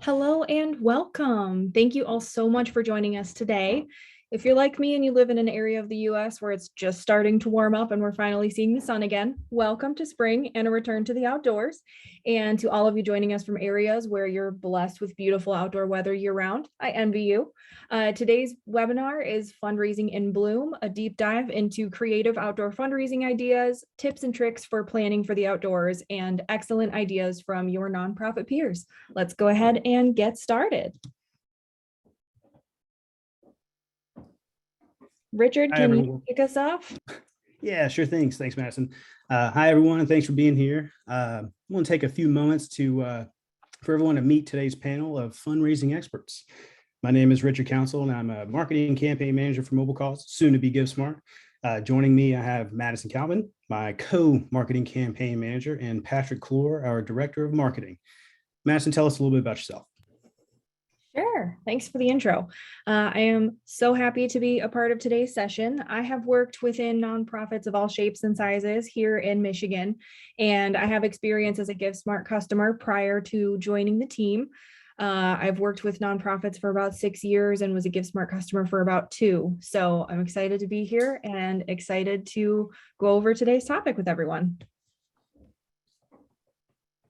Hello and welcome. Thank you all so much for joining us today. If you're like me and you live in an area of the US where it's just starting to warm up and we're finally seeing the sun again, welcome to spring and a return to the outdoors. And to all of you joining us from areas where you're blessed with beautiful outdoor weather year round, I envy you. Today's webinar is Fundraising in Bloom, a deep dive into creative outdoor fundraising ideas, tips and tricks for planning for the outdoors, and excellent ideas from your nonprofit peers. Let's go ahead and get started. Richard, Hi, can everyone. you kick us off? Yeah, sure thing. Thanks, Madison. Hi, everyone, and thanks for being here. I want to take a few moments for everyone to meet today's panel of fundraising experts. My name is Richard Council, and I'm a marketing campaign manager for MobileCause, soon to be GiveSmart. Joining me, I have Madison Calvin, my co-marketing campaign manager, and Patrick Clore, our director of marketing. Madison, tell us a little bit about yourself. Sure. Thanks for the intro. I am so happy to be a part of today's session. I have worked within nonprofits of all shapes and sizes here in Michigan, and I have experience as a GiveSmart customer prior to joining the team. I've worked with nonprofits for about 6 years and was a GiveSmart customer for about 2. So I'm excited to be here and excited to go over today's topic with everyone.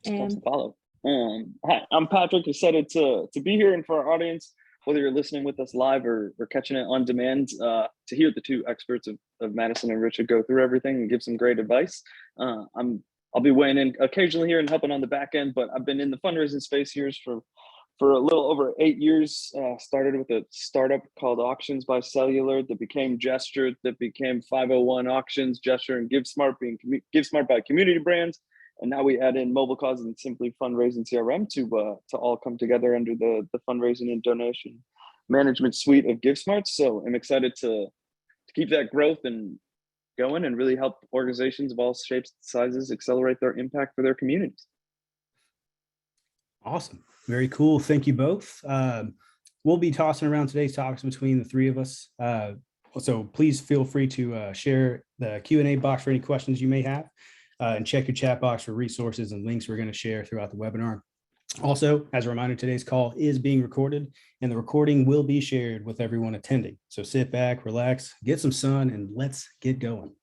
And follow. Hi, I'm Patrick, excited to be here, and for our audience, whether you're listening with us live or catching it on demand, to hear the two experts of Madison and Richard go through everything and give some great advice. I'll be weighing in occasionally here and helping on the back end, but I've been in the fundraising space here for a little over 8 years. Started with a startup called Auctions by Cellular that became Gesture, that became 501 Auctions, Gesture and GiveSmart being GiveSmart by Community Brands. And now we add in MobileCause and Simply Fundraising CRM to all come together under the fundraising and donation management suite of GiveSmart. So I'm excited to keep that growth and going and really help organizations of all shapes and sizes accelerate their impact for their communities. Awesome. Very cool. Thank you both. We'll be tossing around today's topics between the three of us. So please feel free to share the Q&A box for any questions you may have. And check your chat box for resources and links we're going to share throughout the webinar. Also, as a reminder, today's call is being recorded and the recording will be shared with everyone attending. So sit back, relax, get some sun, and let's get going.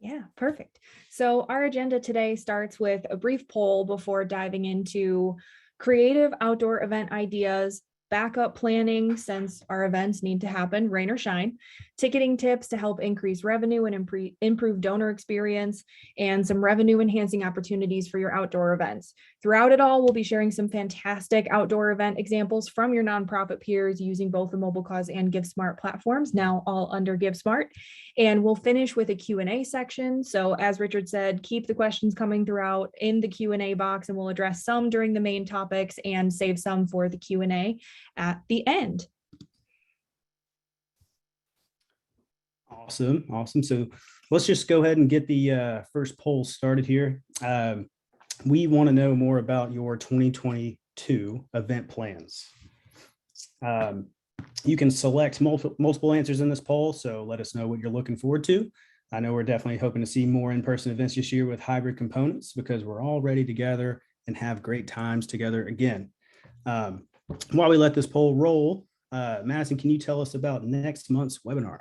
Yeah, perfect. So our agenda today starts with a brief poll before diving into creative outdoor event ideas, backup planning, since our events need to happen, rain or shine, ticketing tips to help increase revenue and improve donor experience, and some revenue enhancing opportunities for your outdoor events. Throughout it all, we'll be sharing some fantastic outdoor event examples from your nonprofit peers using both the MobileCause and GiveSmart platforms, now all under GiveSmart. And we'll finish with a Q&A section. So as Richard said, keep the questions coming throughout in the Q&A box, and we'll address some during the main topics and save some for the Q&A at the end. Awesome. So let's just go ahead and get the first poll started here. We want to know more about your 2022 event plans. You can select multiple answers in this poll, so let us know what you're looking forward to. I know we're definitely hoping to see more in-person events this year with hybrid components because we're all ready to gather and have great times together again. While we let this poll roll, Madison, can you tell us about next month's webinar?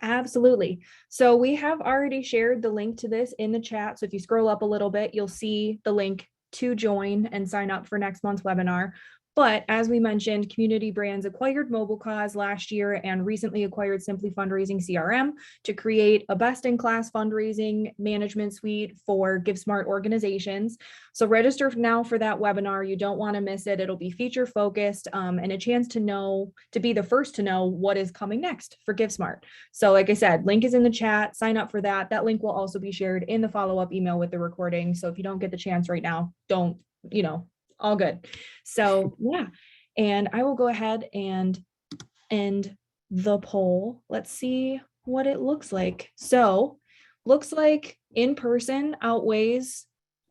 Absolutely. So we have already shared the link to this in the chat. So if you scroll up a little bit, you'll see the link to join and sign up for next month's webinar. But as we mentioned, Community Brands acquired MobileCause last year and recently acquired Simply Fundraising CRM to create a best-in-class fundraising management suite for GiveSmart organizations. So register now for that webinar. You don't want to miss it. It'll be feature focused and a chance to be the first to know what is coming next for GiveSmart. So like I said, link is in the chat. Sign up for that. That link will also be shared in the follow-up email with the recording. So if you don't get the chance right now, don't, all good. So yeah, and I will go ahead and end the poll. Let's see what it looks like. So looks like in-person outweighs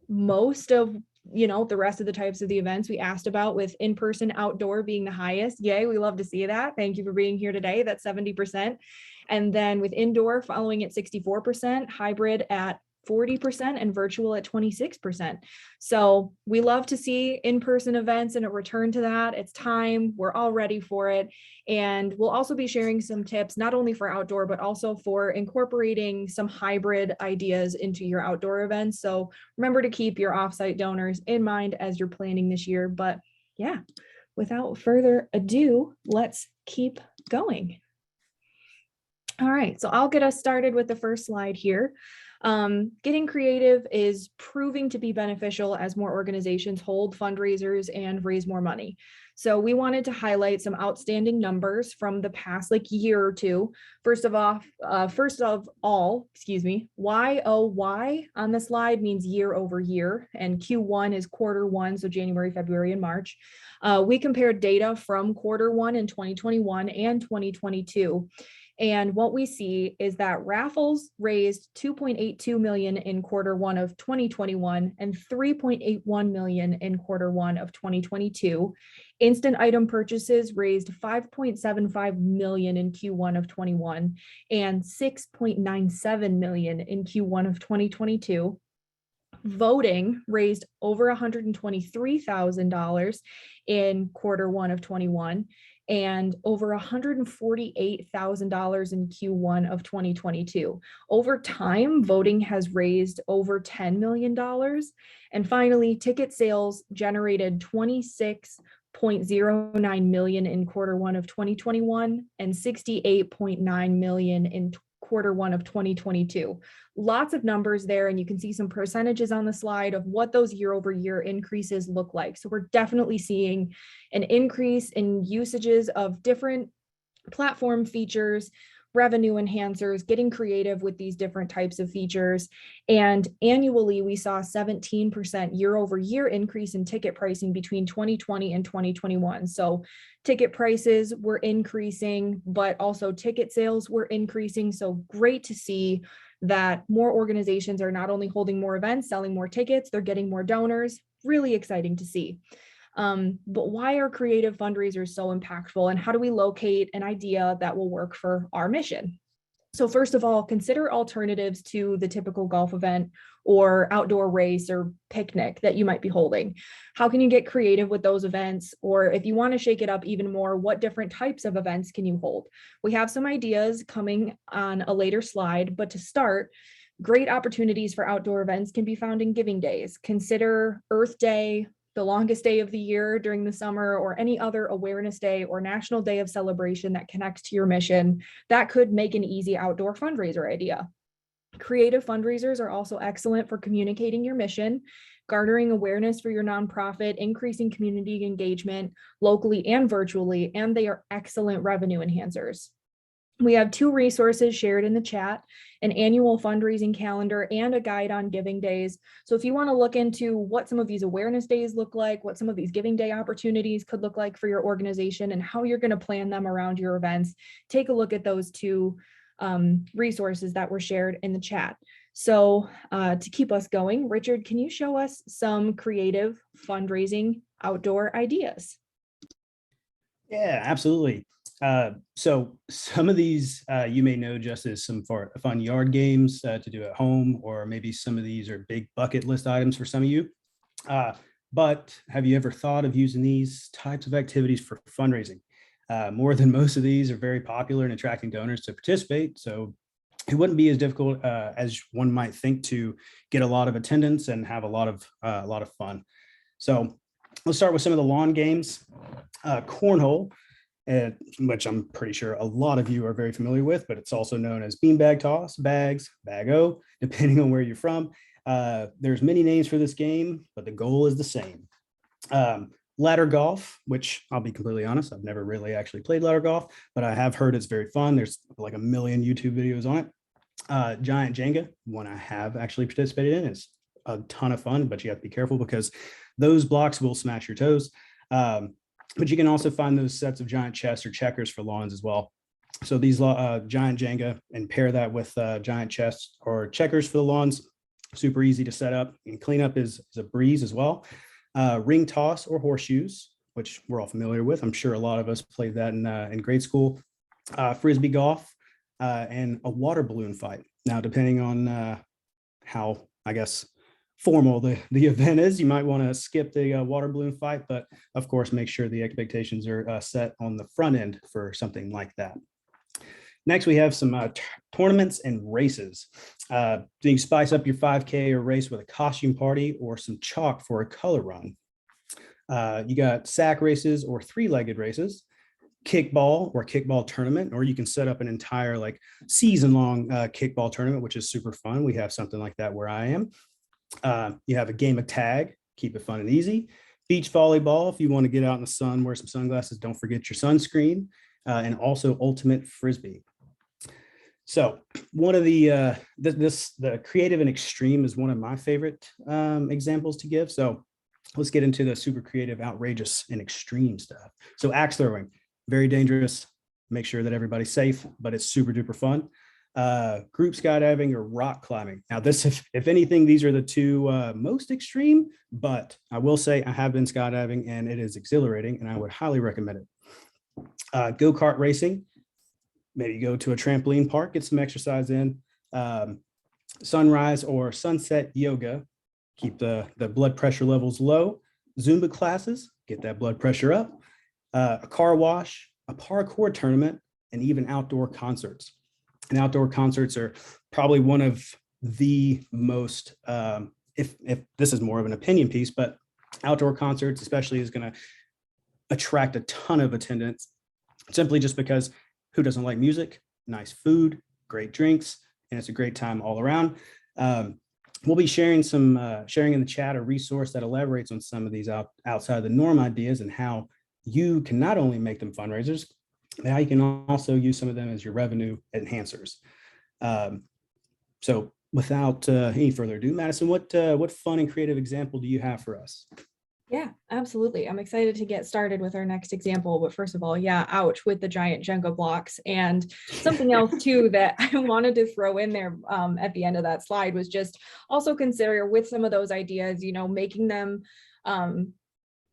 most of the rest of the types of the events we asked about, with in-person outdoor being the highest. Yay, we love to see that. Thank you for being here today. That's 70%. And then with indoor following at 64%, hybrid at 40% and virtual at 26%. So we love to see in-person events and a return to that. It's time. We're all ready for it. And we'll also be sharing some tips, not only for outdoor, but also for incorporating some hybrid ideas into your outdoor events. So remember to keep your offsite donors in mind as you're planning this year. But yeah, without further ado, let's keep going. All right, so I'll get us started with the first slide here. Getting creative is proving to be beneficial as more organizations hold fundraisers and raise more money. So we wanted to highlight some outstanding numbers from the past year or two. First of all, YOY on the slide means year over year, and Q1 is quarter one, so January, February, and March. We compared data from quarter one in 2021 and 2022. And what we see is that raffles raised $2.82 million in quarter one of 2021 and $3.81 million in quarter one of 2022. Instant item purchases raised $5.75 million in Q1 of 21 and $6.97 million in Q1 of 2022. Voting raised over $123,000 in quarter one of 21 and over $148,000 in Q1 of 2022. Over time, voting has raised over $10 million. And finally, ticket sales generated $26.09 million in quarter one of 2021 and $68.9 million in quarter one of 2022. Lots of numbers there, and you can see some percentages on the slide of what those year over year increases look like. So we're definitely seeing an increase in usages of different platform features, revenue enhancers, getting creative with these different types of features. And annually, we saw 17% year over year increase in ticket pricing between 2020 and 2021. So ticket prices were increasing, but also ticket sales were increasing. So great to see that more organizations are not only holding more events, selling more tickets, they're getting more donors. Really exciting to see. But why are creative fundraisers so impactful, and how do we locate an idea that will work for our mission? So first of all, consider alternatives to the typical golf event or outdoor race or picnic that you might be holding. How can you get creative with those events? Or if you want to shake it up even more, what different types of events can you hold? We have some ideas coming on a later slide, but to start, great opportunities for outdoor events can be found in giving days. Consider Earth Day, the longest day of the year during the summer, or any other awareness day or national day of celebration that connects to your mission. That could make an easy outdoor fundraiser idea. Creative fundraisers are also excellent for communicating your mission, garnering awareness for your nonprofit, increasing community engagement locally and virtually, and they are excellent revenue enhancers. We have two resources shared in the chat, an annual fundraising calendar and a guide on giving days. So if you want to look into what some of these awareness days look like, what some of these giving day opportunities could look like for your organization, and how you're going to plan them around your events, take a look at those two resources that were shared in the chat. So to keep us going, Richard, can you show us some creative fundraising outdoor ideas? Yeah, absolutely. So some of these you may know just as some fun yard games to do at home, or maybe some of these are big bucket list items for some of you. But have you ever thought of using these types of activities for fundraising? More than most of these are very popular in attracting donors to participate. So it wouldn't be as difficult as one might think to get a lot of attendance and have a lot of fun. So let's start with some of the lawn games. Cornhole, which I'm pretty sure a lot of you are very familiar with, but it's also known as beanbag toss, bags, bag-o, depending on where you're from. There's many names for this game, but the goal is the same. Ladder golf, which I'll be completely honest, I've never really actually played ladder golf, but I have heard it's very fun. There's like a million YouTube videos on it. Giant Jenga, one I have actually participated in. It's a ton of fun, but you have to be careful because those blocks will smash your toes. But you can also find those sets of giant chess or checkers for lawns as well. So these giant Jenga, and pair that with giant chess or checkers for the lawns, super easy to set up, and cleanup is a breeze as well. Ring toss or horseshoes, which we're all familiar with. I'm sure a lot of us played that in grade school. Frisbee golf and a water balloon fight. Now, depending on how, I guess, formal the event is. You might want to skip the water balloon fight, but of course, make sure the expectations are set on the front end for something like that. Next, we have some tournaments and races. You can spice up your 5K or race with a costume party or some chalk for a color run. You got sack races or three-legged races, kickball or kickball tournament, or you can set up an entire like season-long kickball tournament, which is super fun. We have something like that where I am. You have a game of tag, keep it fun and easy. Beach volleyball, if you want to get out in the sun, wear some sunglasses, don't forget your sunscreen, and also ultimate frisbee. So one of the creative and extreme is one of my favorite examples to give. So let's get into the super creative, outrageous, and extreme stuff. So axe throwing, very dangerous. Make sure that everybody's safe, but it's super duper fun. Group skydiving or rock climbing. Now this, if anything, these are the two most extreme, but I will say I have been skydiving and it is exhilarating and I would highly recommend it. Go-kart racing, maybe go to a trampoline park, get some exercise in. Sunrise or sunset yoga, keep the blood pressure levels low. Zumba classes, get that blood pressure up. A car wash, a parkour tournament, and even outdoor concerts. And outdoor concerts are probably one of the most, if this is more of an opinion piece, but outdoor concerts especially is going to attract a ton of attendance, simply just because who doesn't like music, nice food, great drinks, and it's a great time all around. We'll be sharing in the chat a resource that elaborates on some of these outside the norm ideas and how you can not only make them fundraisers, but how you can also use some of them as your revenue enhancers. So without any further ado, Madison, what fun and creative example do you have for us? Yeah, absolutely. I'm excited to get started with our next example. But first of all, yeah, ouch with the giant Jenga blocks. And something else too that I wanted to throw in there at the end of that slide was just also consider with some of those ideas, making them,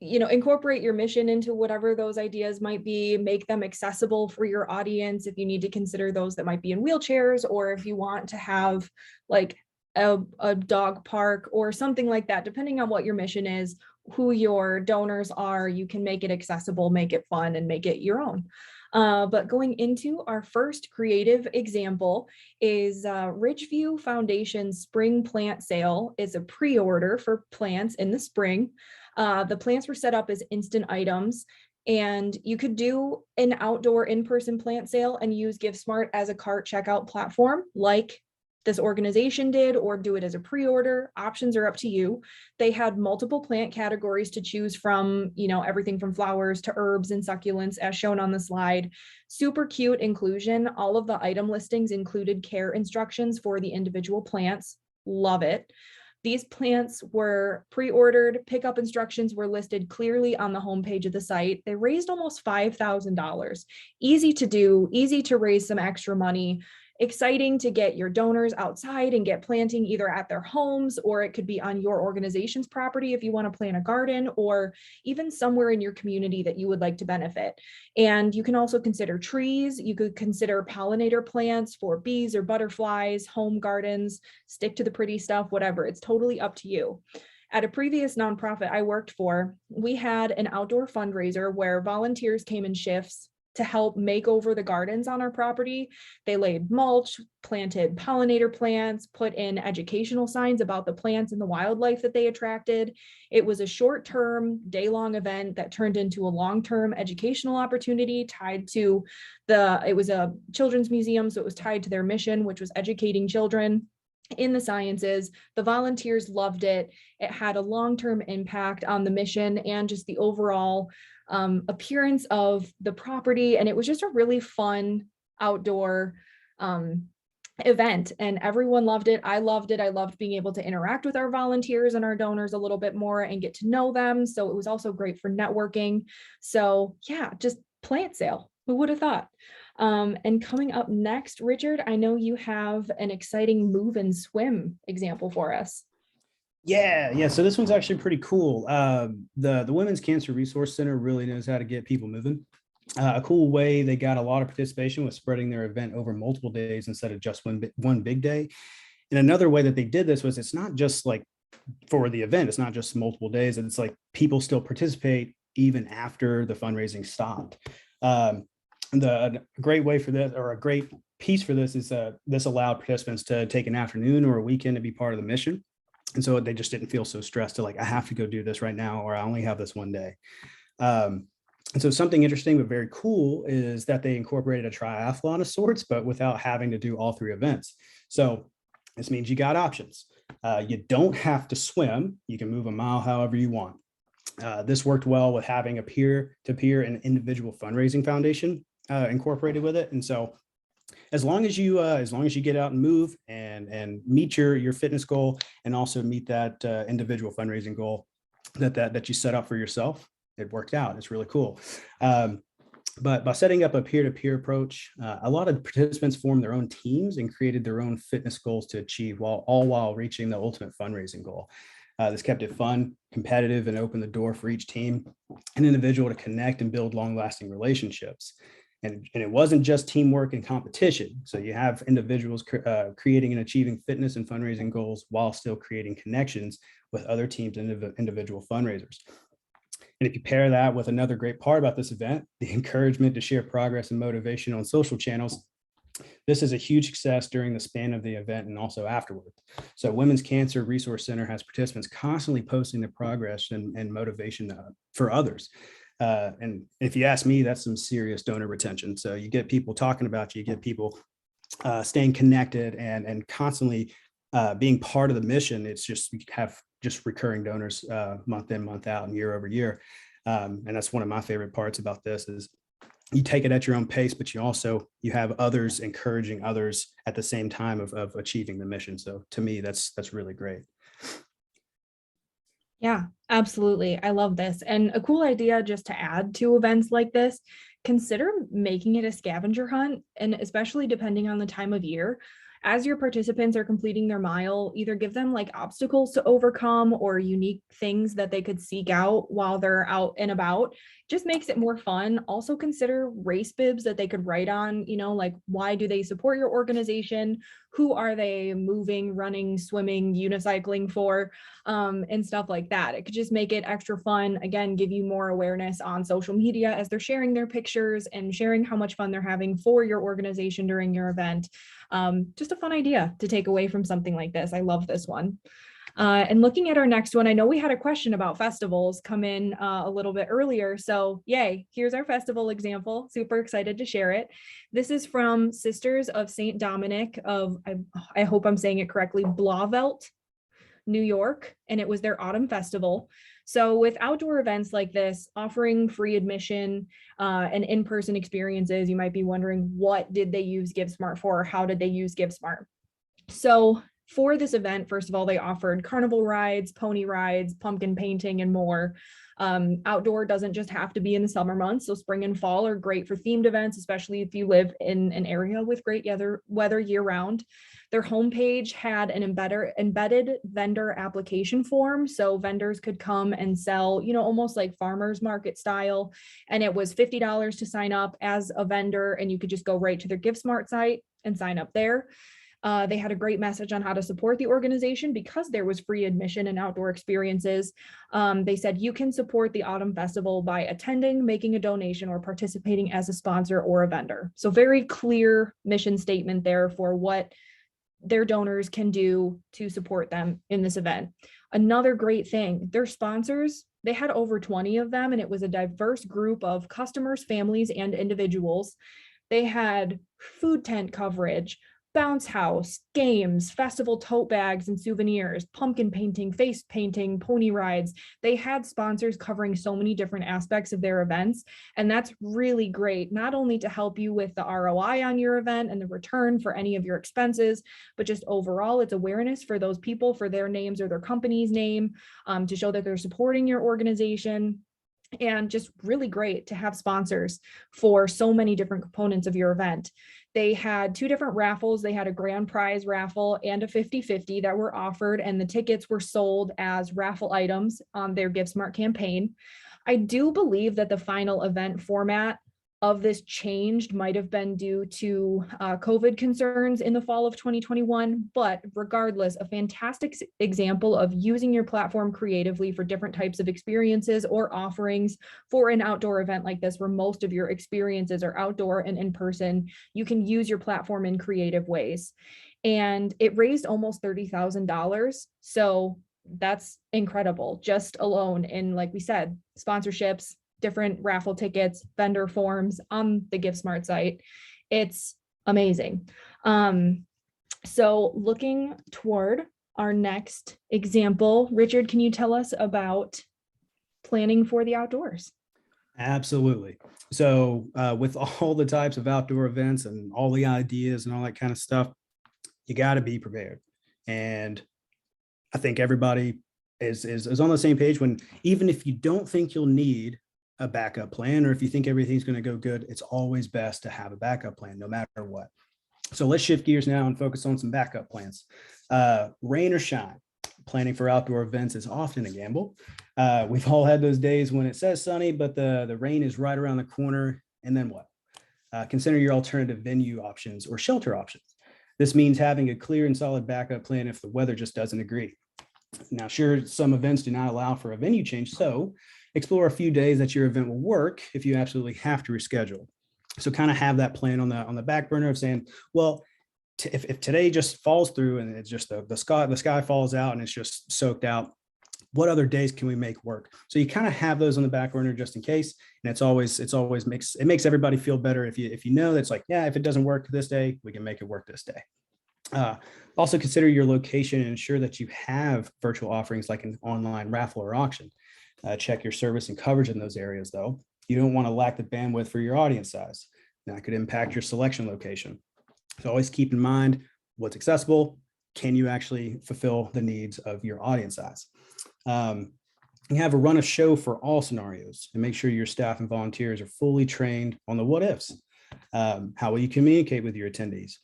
incorporate your mission into whatever those ideas might be, make them accessible for your audience. If you need to consider those that might be in wheelchairs, or if you want to have like a dog park or something like that, depending on what your mission is, who your donors are, you can make it accessible, make it fun, and make it your own. But going into our first creative example is Ridgeview Foundation's spring plant sale. Is a pre-order for plants in the spring. The plants were set up as instant items, and you could do an outdoor in-person plant sale and use GiveSmart as a cart checkout platform like this organization did, or do it as a pre-order. Options are up to you. They had multiple plant categories to choose from, everything from flowers to herbs and succulents as shown on the slide. Super cute inclusion. All of the item listings included care instructions for the individual plants. Love it. These plants were pre-ordered. Pickup instructions were listed clearly on the homepage of the site. They raised almost $5,000. Easy to do, easy to raise some extra money. Exciting to get your donors outside and get planting either at their homes, or it could be on your organization's property if you want to plant a garden, or even somewhere in your community that you would like to benefit. And you can also consider trees. You could consider pollinator plants for bees or butterflies, home gardens, stick to the pretty stuff, whatever. It's totally up to you. At a previous nonprofit I worked for, we had an outdoor fundraiser where volunteers came in shifts to help make over the gardens on our property. They laid mulch, planted pollinator plants, put in educational signs about the plants and the wildlife that they attracted. It was a short-term, day-long event that turned into a long-term educational opportunity tied to it was a children's museum, so it was tied to their mission, which was educating children in the sciences. The volunteers loved it. It had a long-term impact on the mission and just the overall appearance of the property. And it was just a really fun outdoor event, and everyone loved it. I loved it. I loved being able to interact with our volunteers and our donors a little bit more and get to know them. So it was also great for networking. So yeah, just plant sale. Who would have thought? And coming up next, Richard, I know you have an exciting move and swim example for us. Yeah. So this one's actually pretty cool. The Women's Cancer Resource Center really knows how to get people moving. A cool way they got a lot of participation was spreading their event over multiple days instead of just one big day. And another way that they did this was it's not just like for the event, it's not just multiple days. It's like people still participate even after the fundraising stopped. The great way for this, or a great piece for this, is this allowed participants to take an afternoon or a weekend to be part of the mission. And so they just didn't feel so stressed to like, I have to go do this right now, or I only have this one day. And so something interesting but very cool is that they incorporated a triathlon of sorts, but without having to do all 3 events. So this means you got options. You don't have to swim. You can move a mile however you want. This worked well with having a peer-to-peer and individual fundraising foundation incorporated with it. And so as long as you get out and move and meet your fitness goal, and also meet that individual fundraising goal that you set up for yourself, it worked out. It's really cool. But by setting up a peer-to-peer approach, a lot of participants formed their own teams and created their own fitness goals to achieve, while reaching the ultimate fundraising goal. This kept it fun, competitive, and opened the door for each team and individual to connect and build long-lasting relationships. And it wasn't just teamwork and competition. So you have individuals creating and achieving fitness and fundraising goals while still creating connections with other teams and individual fundraisers. And if you pair that with another great part about this event, the encouragement to share progress and motivation on social channels, this is a huge success during the span of the event and also afterward. So Women's Cancer Resource Center has participants constantly posting their progress and motivation for others. And if you ask me, that's some serious donor retention. So you get people talking about you, get people staying connected and constantly being part of the mission. It's just, you have just recurring donors month in, month out, and year over year. And that's one of my favorite parts about this is you take it at your own pace, but you have others encouraging others at the same time of achieving the mission. So to me, that's really great. Yeah, absolutely. I love this. And a cool idea just to add to events like this, consider making it a scavenger hunt, and especially depending on the time of year. As your participants are completing their mile, either give them like obstacles to overcome or unique things that they could seek out while they're out and about. Just makes it more fun. Also consider race bibs that they could write on, like why do they support your organization? Who are they moving, running, swimming, unicycling for, and stuff like that. It could just make it extra fun. Again, give you more awareness on social media as they're sharing their pictures and sharing how much fun they're having for your organization during your event. Just a fun idea to take away from something like this. I love this one. And looking at our next one, I know we had a question about festivals come in a little bit earlier. So yay, here's our festival example. Super excited to share it. This is from Sisters of St. Dominic of, I hope I'm saying it correctly, Blauvelt, New York, and it was their autumn festival. So with outdoor events like this, offering free admission and in-person experiences, you might be wondering, what did they use GiveSmart for? How did they use GiveSmart? So for this event, first of all, they offered carnival rides, pony rides, pumpkin painting, and more. Outdoor doesn't just have to be in the summer months. So spring and fall are great for themed events, especially if you live in an area with great weather year round. Their homepage had an embedded vendor application form. So vendors could come and sell, almost like farmers market style. And it was $50 to sign up as a vendor, and you could just go right to their GiveSmart site and sign up there. They had a great message on how to support the organization because there was free admission and outdoor experiences. They said you can support the Autumn Festival by attending, making a donation, or participating as a sponsor or a vendor. So very clear mission statement there for what their donors can do to support them in this event. Another great thing, their sponsors, they had over 20 of them, and it was a diverse group of customers, families, and individuals. They had food tent coverage, bounce house, games, festival tote bags and souvenirs, pumpkin painting, face painting, pony rides. They had sponsors covering so many different aspects of their events. And that's really great, not only to help you with the ROI on your event and the return for any of your expenses, but just overall, it's awareness for those people, for their names or their company's name, to show that they're supporting your organization. And just really great to have sponsors for so many different components of your event. They had 2 different raffles. They had a grand prize raffle and a 50-50 that were offered, and the tickets were sold as raffle items on their GiveSmart campaign. I do believe that the final event format of this changed might have been due to COVID concerns in the fall of 2021, but regardless, a fantastic example of using your platform creatively for different types of experiences or offerings for an outdoor event like this, where most of your experiences are outdoor and in person. You can use your platform in creative ways. And it raised almost $30,000. So that's incredible, just alone in, like we said, sponsorships, different raffle tickets, vendor forms on the GiveSmart site. It's amazing. So looking toward our next example, Richard, can you tell us about planning for the outdoors? Absolutely. So with all the types of outdoor events and all the ideas and all that kind of stuff, you got to be prepared. And I think everybody is on the same page when, even if you don't think you'll need a backup plan, or if you think everything's going to go good, it's always best to have a backup plan no matter what. So let's shift gears now and focus on some backup plans. Rain or shine, planning for outdoor events is often a gamble. We've all had those days when it says sunny, but the rain is right around the corner. And then what? Consider your alternative venue options or shelter options. This means having a clear and solid backup plan if the weather just doesn't agree. Now, sure, some events do not allow for a venue change, so explore a few days that your event will work if you absolutely have to reschedule. So kind of have that plan on the back burner of saying, well, if today just falls through and it's just the sky falls out and it's just soaked out, what other days can we make work? So you kind of have those on the back burner just in case. And it always makes everybody feel better if you know that's like, yeah, if it doesn't work this day, we can make it work this day. Also consider your location and ensure that you have virtual offerings like an online raffle or auction. Check your service and coverage in those areas, though. You don't want to lack the bandwidth for your audience size. That could impact your selection location. So always keep in mind what's accessible. Can you actually fulfill the needs of your audience size? You have a run a show for all scenarios and make sure your staff and volunteers are fully trained on the what ifs. How will you communicate with your attendees?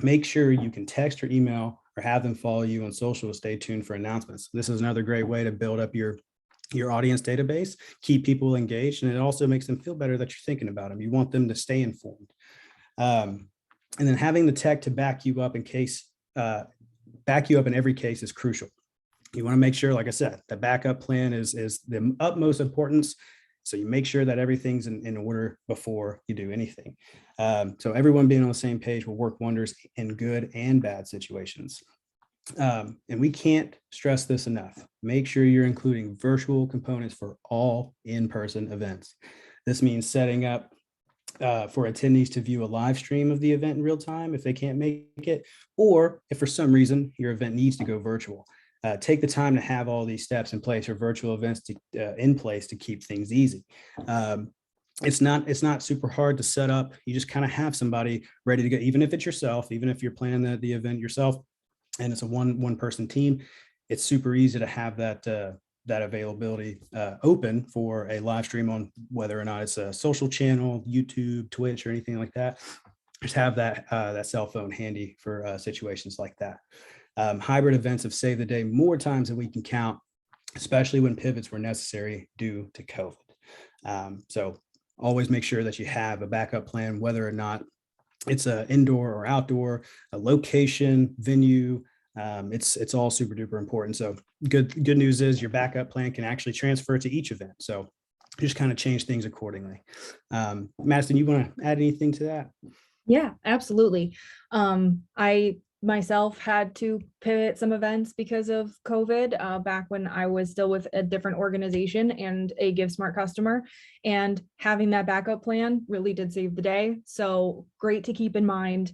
Make sure you can text or email or have them follow you on social to stay tuned for announcements. This is another great way to build up your audience database, keep people engaged, and it also makes them feel better that you're thinking about them. You want them to stay informed. And then having the tech to back you up in every case is crucial. You want to make sure, like I said, the backup plan is the utmost importance. So you make sure that everything's in order before you do anything. So everyone being on the same page will work wonders in good and bad situations. And we can't stress this enough. Make sure you're including virtual components for all in-person events. This means setting up for attendees to view a live stream of the event in real time if they can't make it, or if for some reason your event needs to go virtual. Take the time to have all these steps in place for virtual events in place to keep things easy. It's not super hard to set up. You just kind of have somebody ready to go, even if it's yourself, even if you're planning the event yourself and it's a one person team. It's super easy to have that availability open for a live stream on whether or not it's a social channel, YouTube, Twitch, or anything like that. Just have that cell phone handy for situations like that. Hybrid events have saved the day more times than we can count, especially when pivots were necessary due to COVID. So always make sure that you have a backup plan, whether or not it's an indoor or outdoor, a location, venue. It's all super duper important. So good news is your backup plan can actually transfer to each event. So just kind of change things accordingly. Madison, you want to add anything to that? Yeah, absolutely. I myself had to pivot some events because of COVID back when I was still with a different organization and a GiveSmart customer, and having that backup plan really did save the day. So great to keep in mind.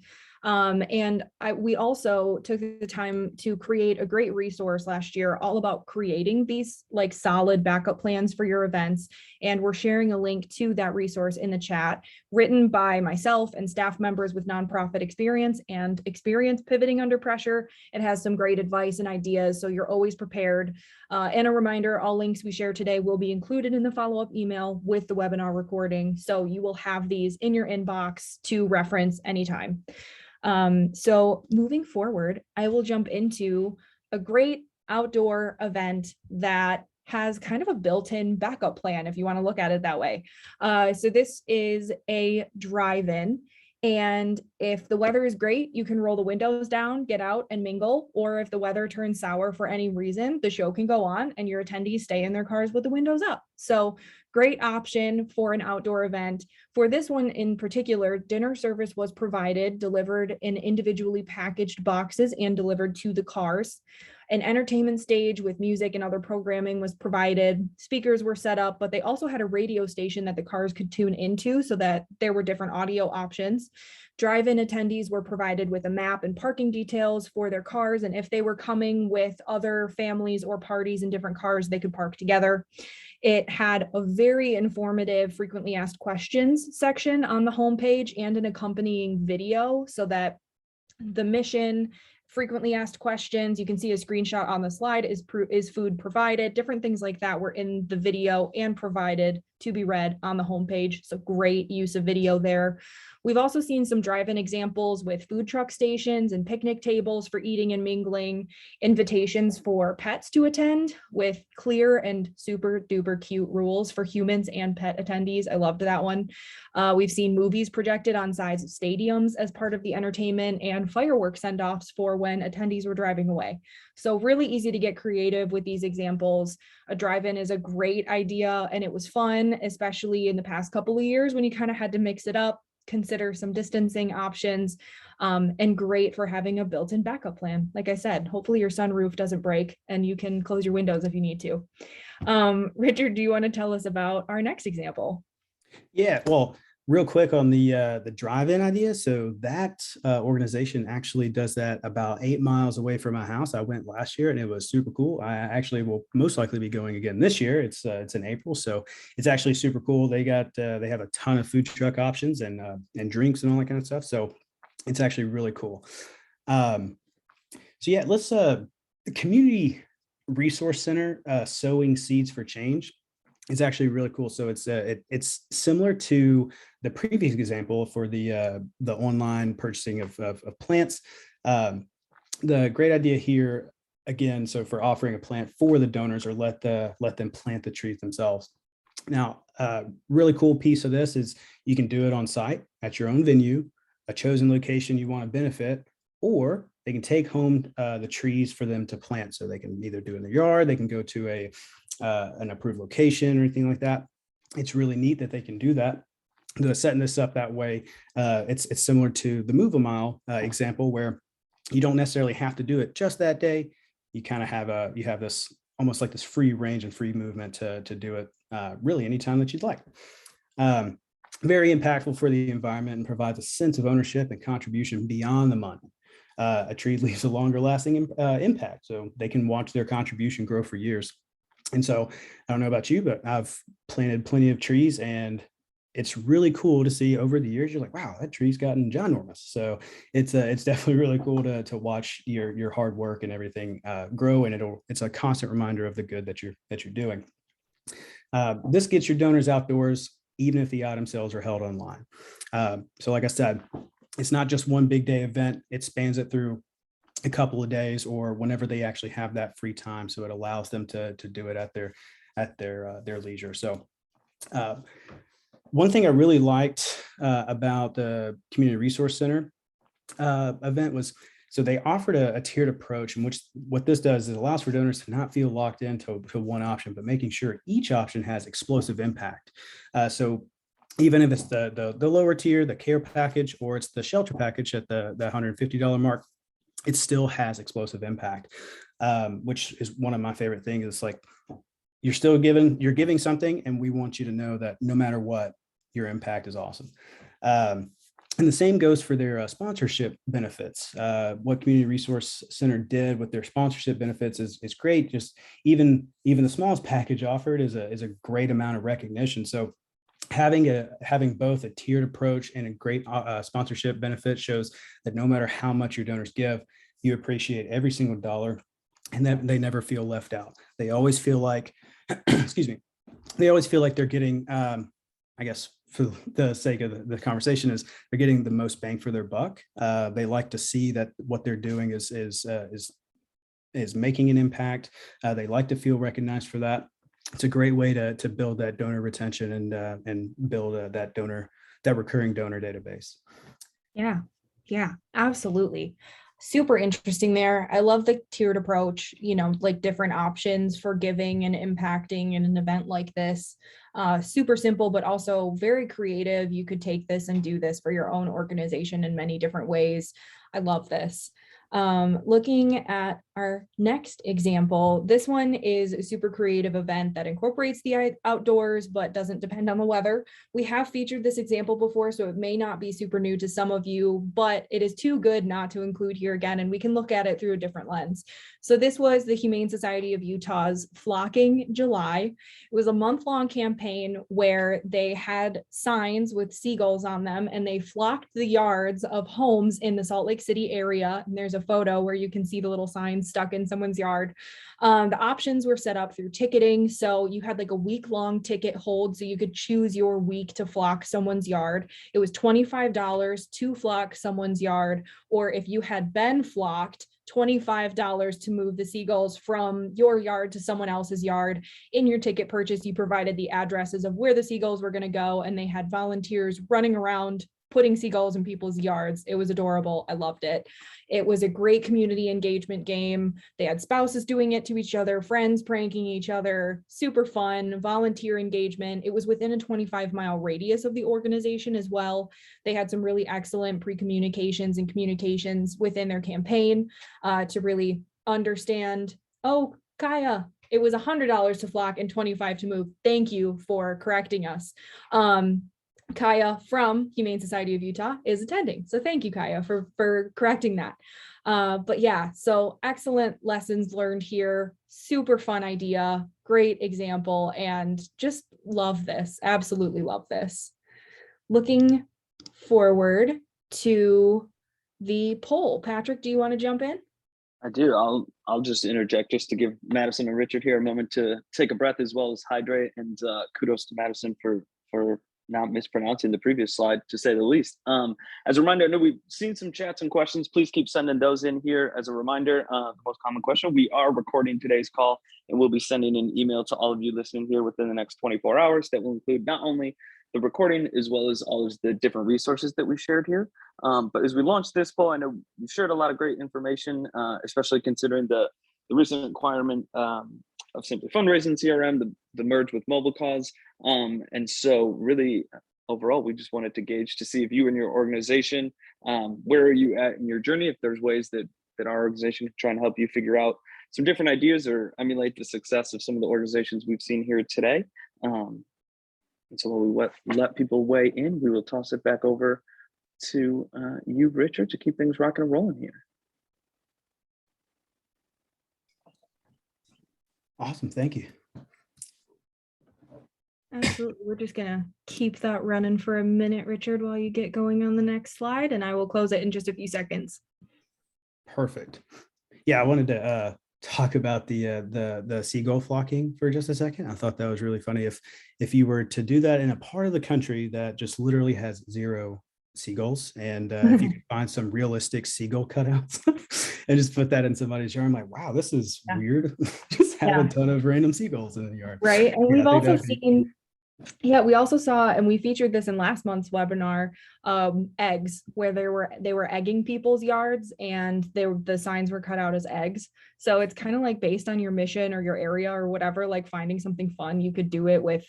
We also took the time to create a great resource last year all about creating these like solid backup plans for your events. And we're sharing a link to that resource in the chat, written by myself and staff members with nonprofit experience and experience pivoting under pressure. It has some great advice and ideas, so you're always prepared. And a reminder, all links we share today will be included in the follow-up email with the webinar recording. So you will have these in your inbox to reference anytime. So moving forward, I will jump into a great outdoor event that has kind of a built-in backup plan, if you want to look at it that way. So this is a drive-in. And if the weather is great, you can roll the windows down, get out and mingle. Or if the weather turns sour for any reason, the show can go on and your attendees stay in their cars with the windows up. So great option for an outdoor event. For this one in particular, dinner service was provided, delivered in individually packaged boxes and delivered to the cars. An entertainment stage with music and other programming was provided. Speakers were set up, but they also had a radio station that the cars could tune into so that there were different audio options. Drive-in attendees were provided with a map and parking details for their cars. And if they were coming with other families or parties in different cars, they could park together. It had a very informative frequently asked questions section on the homepage and an accompanying video so that the mission, frequently asked questions, you can see a screenshot on the slide, is food provided, different things like that were in the video and provided to be read on the homepage. So great use of video there. We've also seen some drive-in examples with food truck stations and picnic tables for eating and mingling, invitations for pets to attend with clear and super duper cute rules for humans and pet attendees. I loved that one. We've seen movies projected on sides of stadiums as part of the entertainment and fireworks send-offs for when attendees were driving away. So really easy to get creative with these examples. A drive-in is a great idea and it was fun, especially in the past couple of years when you kind of had to mix it up, consider some distancing options, and great for having a built-in backup plan. Like I said, hopefully your sunroof doesn't break and you can close your windows if you need to. Richard, do you want to tell us about our next example? Yeah, well, real quick on the drive-in idea. So that organization actually does that about 8 miles away from my house. I went last year and it was super cool. I actually will most likely be going again this year. It's in April, so it's actually super cool. They have a ton of food truck options and drinks and all that kind of stuff. So it's actually really cool. So yeah, let's the Community Resource Center, Sowing Seeds for Change. It's actually really cool. So it's similar to the previous example for the online purchasing of plants. The great idea here, again, so for offering a plant for the donors or let them plant the trees themselves. Now, really cool piece of this is you can do it on site at your own venue, a chosen location you want to benefit, or they can take home the trees for them to plant. So they can either do it in their yard, they can go to an approved location or anything like that. It's really neat that they can do that. Setting this up that way, it's similar to the Move-a-Mile example where you don't necessarily have to do it just that day. You kind of have this almost like this free range and free movement to do it really anytime that you'd like. Very impactful for the environment and provides a sense of ownership and contribution beyond the money. A tree leaves a longer lasting impact, so they can watch their contribution grow for years. And so I don't know about you, but I've planted plenty of trees and it's really cool to see over the years. You're like, wow, that tree's gotten ginormous. So it's definitely really cool to watch your hard work and everything grow. And it's a constant reminder of the good that you're doing. This gets your donors outdoors, even if the item sales are held online. So like I said, it's not just one big day event. It spans it through a couple of days or whenever they actually have that free time. So it allows them to do it at their leisure. So one thing I really liked about the Community Resource Center event was, so they offered a tiered approach in which what this does is it allows for donors to not feel locked into one option, but making sure each option has explosive impact. So even if it's the lower tier, the care package, or it's the shelter package at the $150 mark, it still has explosive impact, which is one of my favorite things. It's like, you're giving something, and we want you to know that no matter what, your impact is awesome. And the same goes for their sponsorship benefits. What Community Resource Center did with their sponsorship benefits is great. Just even the smallest package offered is a great amount of recognition. So having both a tiered approach and a great sponsorship benefit shows that no matter how much your donors give, you appreciate every single dollar, and that they never feel left out. They always feel like, excuse me, they always feel like they're getting, I guess for the sake of the conversation, is they're getting the most bang for their buck. They like to see that what they're doing is making an impact. They like to feel recognized for that. it's a great way to build that donor retention and build that recurring donor database. Yeah, absolutely. Super interesting there. I love the tiered approach, like different options for giving and impacting in an event like this. Super simple, but also very creative. You could take this and do this for your own organization in many different ways. I love this. Looking at our next example, this one is a super creative event that incorporates the outdoors, but doesn't depend on the weather. We have featured this example before, so it may not be super new to some of you, but it is too good not to include here again, and we can look at it through a different lens. So this was the Humane Society of Utah's Flocking July. It was a month-long campaign where they had signs with seagulls on them, and they flocked the yards of homes in the Salt Lake City area. And there's a photo where you can see the little signs stuck in someone's yard. The options were set up through ticketing. So you had like a week-long ticket hold, so you could choose your week to flock someone's yard. It was $25 to flock someone's yard, or if you had been flocked, $25 to move the seagulls from your yard to someone else's yard. In your ticket purchase, you provided the addresses of where the seagulls were going to go, and they had volunteers running around putting seagulls in people's yards. It was adorable. I loved it. It was a great community engagement game. They had spouses doing it to each other, friends pranking each other, super fun, volunteer engagement. It was within a 25-mile radius of the organization as well. They had some really excellent pre-communications and communications within their campaign to really understand, oh, Kaya, it was $100 to flock and $25 to move. Thank you for correcting us. Kaya from Humane Society of Utah is attending. So thank you, Kaya, for correcting that. But yeah, so excellent lessons learned here. Super fun idea, great example, and just love this. Absolutely love this. Looking forward to the poll. Patrick, do you want to jump in? I do. I'll just interject just to give Madison and Richard here a moment to take a breath as well as hydrate. And kudos to Madison for not mispronouncing the previous slide, to say the least. As a reminder, I know we've seen some chats and questions. Please keep sending those in here. As a reminder, the most common question, we are recording today's call, and we'll be sending an email to all of you listening here within the next 24 hours that will include not only the recording as well as all of the different resources that we shared here. But as we launch this poll, I know we've shared a lot of great information, especially considering the recent requirement of Simply Fundraising CRM, the merge with MobileCause. And so really overall, we just wanted to gauge to see if you and your organization, where are you at in your journey? If there's ways that our organization can try and help you figure out some different ideas or emulate the success of some of the organizations we've seen here today. And so while we let people weigh in, we will toss it back over to you, Richard, to keep things rocking and rolling here. Awesome. Thank you. Absolutely. We're just going to keep that running for a minute, Richard, while you get going on the next slide, and I will close it in just a few seconds. Perfect. Yeah, I wanted to talk about the seagull flocking for just a second. I thought that was really funny. If you were to do that in a part of the country that just literally has zero seagulls, and if you could find some realistic seagull cutouts and just put that in somebody's yard, I'm like, wow, this is weird. Just have a ton of random seagulls in the yard. Right. And we've also seen, we also saw, and we featured this in last month's webinar, eggs, where they were egging people's yards, and the signs were cut out as eggs. So it's kind of like based on your mission or your area or whatever, like finding something fun. You could do it with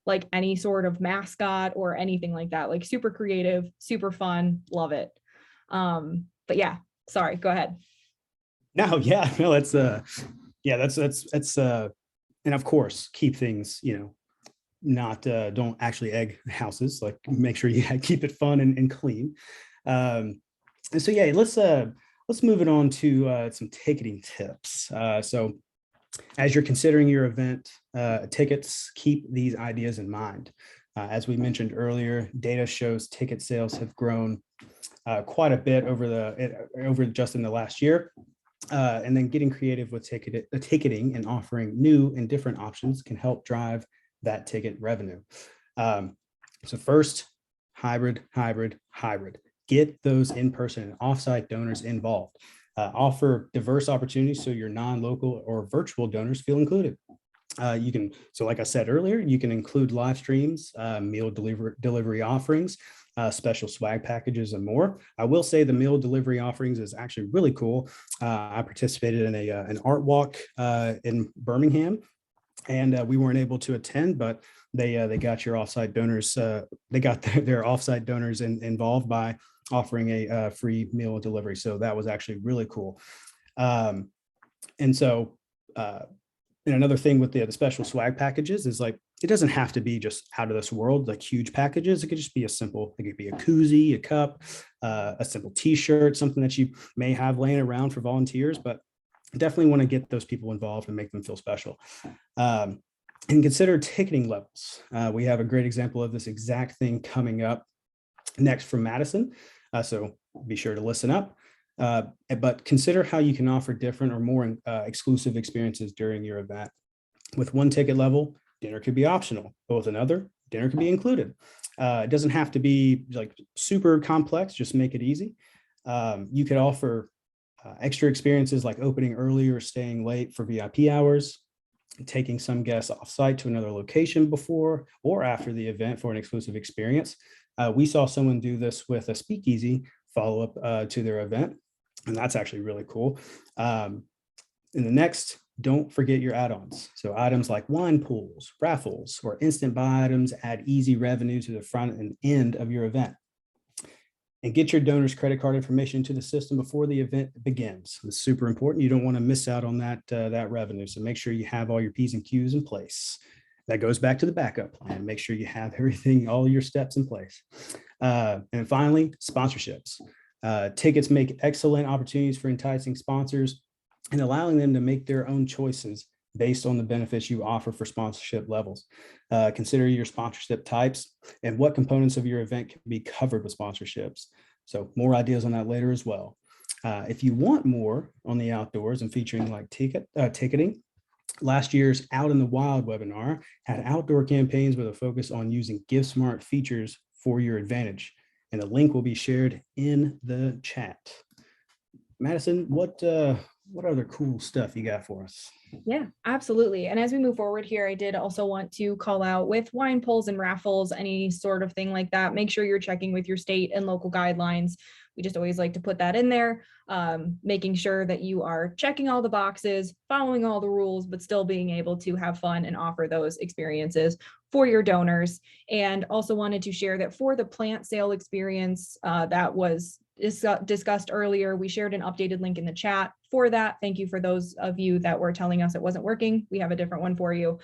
like any sort of mascot or anything like that, like super creative, super fun. Love it. But yeah, sorry, go ahead. No, that's and of course keep things, not don't actually egg houses, like make sure you keep it fun and clean. And so yeah, let's move it on to some ticketing tips. So as you're considering your event tickets, keep these ideas in mind. As we mentioned earlier, data shows ticket sales have grown quite a bit over just in the last year. And then getting creative with ticketing and offering new and different options can help drive that ticket revenue. So first, hybrid. Get those in-person and offsite donors involved. Offer diverse opportunities so your non-local or virtual donors feel included. You can, so like I said earlier, you can include live streams, meal delivery offerings, special swag packages, and more. I will say the meal delivery offerings is actually really cool. I participated in an art walk in Birmingham, and we weren't able to attend, but they got your offsite donors. They got their offsite donors involved by offering a free meal delivery. So that was actually really cool. And so. And another thing with the special swag packages is like, it doesn't have to be just out of this world, like huge packages. It could just be a simple, it could be a koozie, a cup, a simple t-shirt, something that you may have laying around for volunteers, but definitely want to get those people involved and make them feel special. And consider ticketing levels. We have a great example of this exact thing coming up next from Madison. So be sure to listen up. But consider how you can offer different or more exclusive experiences during your event. With one ticket level, dinner could be optional, but with another, dinner could be included. It doesn't have to be like super complex, just make it easy. You could offer extra experiences like opening early or staying late for VIP hours, taking some guests offsite to another location before or after the event for an exclusive experience. We saw someone do this with a speakeasy follow-up to their event. And that's actually really cool. In the next, don't forget your add-ons. So items like wine pools, raffles, or instant buy items add easy revenue to the front and end of your event. And get your donors' credit card information to the system before the event begins. It's super important. You don't want to miss out on that revenue. So make sure you have all your P's and Q's in place. That goes back to the backup plan. Make sure you have everything, all your steps in place. And finally, sponsorships. Tickets make excellent opportunities for enticing sponsors and allowing them to make their own choices based on the benefits you offer for sponsorship levels. Consider your sponsorship types and what components of your event can be covered with sponsorships. So more ideas on that later as well. If you want more on the outdoors and featuring like ticketing, last year's Out in the Wild webinar had outdoor campaigns with a focus on using GiveSmart features for your advantage. And the link will be shared in the chat. Madison, what other cool stuff you got for us? Yeah, absolutely. And as we move forward here, I did also want to call out with wine pulls and raffles, any sort of thing like that. Make sure you're checking with your state and local guidelines. We just always like to put that in there, making sure that you are checking all the boxes, following all the rules, but still being able to have fun and offer those experiences for your donors. And also wanted to share that for the plant sale experience that was discussed earlier, we shared an updated link in the chat for that. Thank you for those of you that were telling us it wasn't working. We have a different one for you.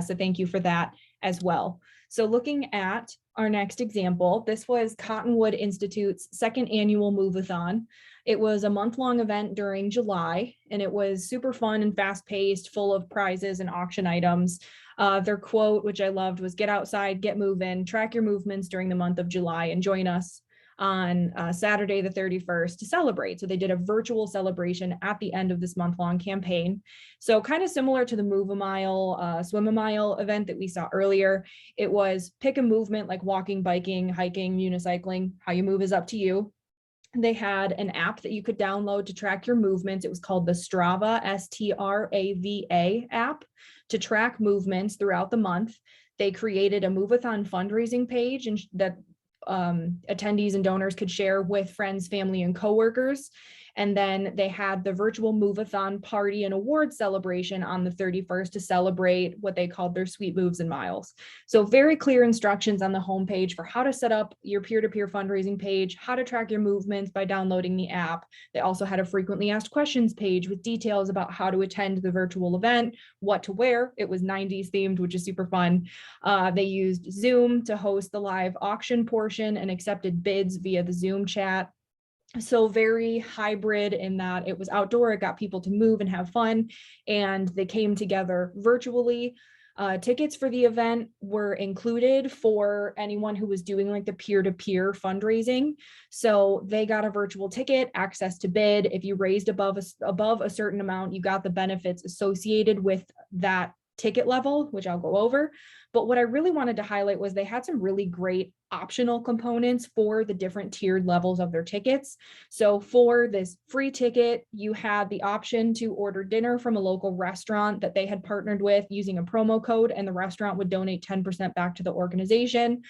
So thank you for that as well. So looking at our next example, this was Cottonwood Institute's second annual Move-a-Thon. It was a month-long event during July, and it was super fun and fast-paced, full of prizes and auction items. Their quote, which I loved, was "Get outside, get moving, track your movements during the month of July, and join us on Saturday the 31st to celebrate." So they did a virtual celebration at the end of this month-long campaign. So kind of similar to the Move a Mile, Swim a Mile event that we saw earlier. It was pick a movement like walking, biking, hiking, unicycling. How you move is up to you. They had an app that you could download to track your movements. It was called the Strava, STRAVA app, to track movements throughout the month. They created a Move-a-Thon fundraising page and that attendees and donors could share with friends, family, and coworkers. And then they had the virtual Move-a-Thon party and award celebration on the 31st to celebrate what they called their sweet moves and miles. So very clear instructions on the homepage for how to set up your peer-to-peer fundraising page, how to track your movements by downloading the app. They also had a frequently asked questions page with details about how to attend the virtual event, what to wear. It was 90s themed, which is super fun. They used Zoom to host the live auction portion and accepted bids via the Zoom chat. So very hybrid in that it was outdoor, it got people to move and have fun, and they came together virtually. Tickets for the event were included for anyone who was doing like the peer-to-peer fundraising. So they got a virtual ticket, access to bid. If you raised above a certain amount, you got the benefits associated with that ticket level, which I'll go over. But what I really wanted to highlight was they had some really great optional components for the different tiered levels of their tickets. So for this free ticket, you had the option to order dinner from a local restaurant that they had partnered with using a promo code, and the restaurant would donate 10% back to the organization.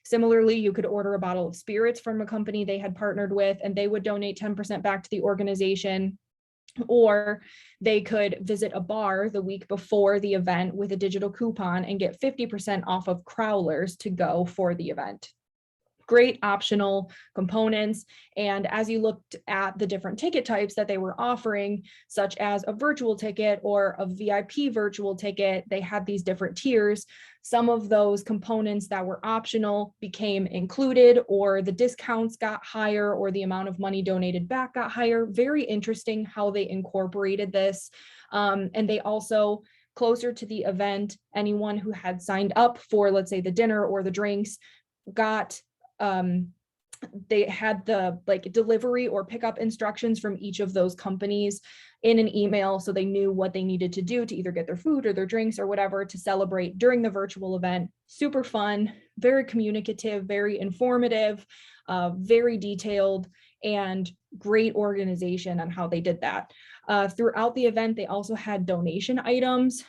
Similarly, you could order a bottle of spirits from a company they had partnered with, and they would donate 10% back to the organization. Or they could visit a bar the week before the event with a digital coupon and get 50% off of Crowlers to go for the event. Great optional components. And as you looked at the different ticket types that they were offering, such as a virtual ticket or a VIP virtual ticket, they had these different tiers. Some of those components that were optional became included, or the discounts got higher, or the amount of money donated back got higher. Very interesting how they incorporated this. And they also, closer to the event, anyone who had signed up for, let's say, the dinner or the drinks got they had the delivery or pickup instructions from each of those companies in an email, so they knew what they needed to do to either get their food or their drinks or whatever to celebrate during the virtual event. Super fun, very communicative, very informative, very detailed, and great organization on how they did that. Throughout the event, they also had donation items,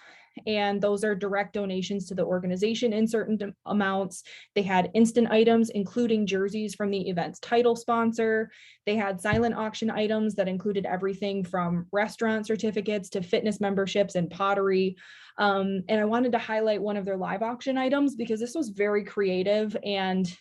and those are direct donations to the organization in certain amounts. They had instant items, including jerseys from the event's title sponsor. They had silent auction items that included everything from restaurant certificates to fitness memberships and pottery. And I wanted to highlight one of their live auction items because this was very creative and